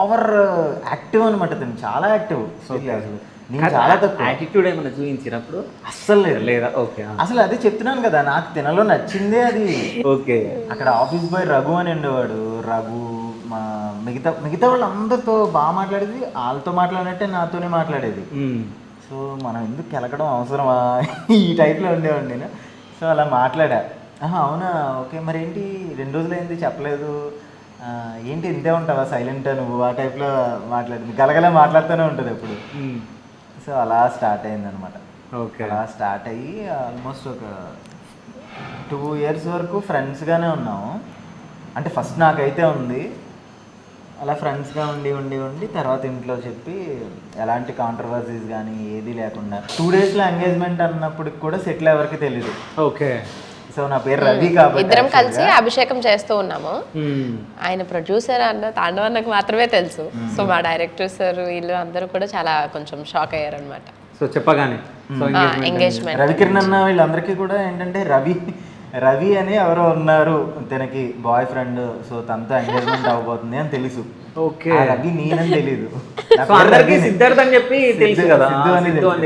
Over active అనమాట, తను చాలా యాక్టివ్. అసలు నేను చాలా తక్కువ. యాటిట్యూడ్ ఏమైనా చూపించినప్పుడు అస్సలు లేదు. లేదా? ఓకే. అసలు అదే చెప్తున్నాను కదా, నాకు తినలో నచ్చిందే అది. ఓకే. అక్కడ ఆఫీస్ బాయ్ రఘు అని ఉండేవాడు. రఘు మా మిగతా వాళ్ళందరితో బాగా మాట్లాడేది, వాళ్ళతో మాట్లాడినట్టే నాతోనే మాట్లాడేది. సో మనం ఎందుకు కెలకడం అవసరమా ఈ టైప్లో ఉండేవాడు నేను. సో అలా మాట్లాడా. అవునా, ఓకే, మరి ఏంటి 2 రోజులైంది చెప్పలేదు, ఏంటి ఇంతే ఉంటావా సైలెంట్ నువ్వు, ఆ టైప్లో మాట్లాడింది. గలగల మాట్లాడుతూనే ఉంటుంది ఎప్పుడు. సో అలా స్టార్ట్ అయిందనమాట. ఓకే. అలా స్టార్ట్ అయ్యి ఆల్మోస్ట్ ఒక 2 years వరకు ఫ్రెండ్స్గానే ఉన్నాము. అంటే ఫస్ట్ నాకైతే ఉంది, అలా ఫ్రెండ్స్గా ఉండి తర్వాత ఇంట్లో చెప్పి ఎలాంటి కాంట్రవర్సీస్ కానీ ఏది లేకుండా 2 daysలో ఎంగేజ్మెంట్ అన్నప్పటికి కూడా సెటిల్ ఎవరికి తెలీదు. ఓకే. సో నా పేరు రవి కాబట్టి ఇద్దరం కలిసి అభిషేకం చేస్తూ ఉన్నాము. ఆయన ప్రొడ్యూసర్ అన్న తాండవన్నకు మాత్రమే తెలుసు. సో మా డైరెక్టర్ సార్ వీళ్ళు అందరూ కూడా చాలా కొంచెం షాక్ అయ్యారు అనమాట. సో చెప్పగానే ఎంగేజ్మెంట్ రవికిరణ్ అన్న వీళ్ళందరికీ కూడా ఏంటంటే రవి అని ఎవరో ఉన్నారు తనకి బాయ్ ఫ్రెండ్, సో తనతో ఎంగేజ్మెంట్ అవ్వబోతుంది అని తెలుసు. ఓకే. రవి నేనని తెలీదు. సిద్ధార్థ్ అని చెప్పి తెలుసు కదా, సిద్ధు అని సిద్ధు అని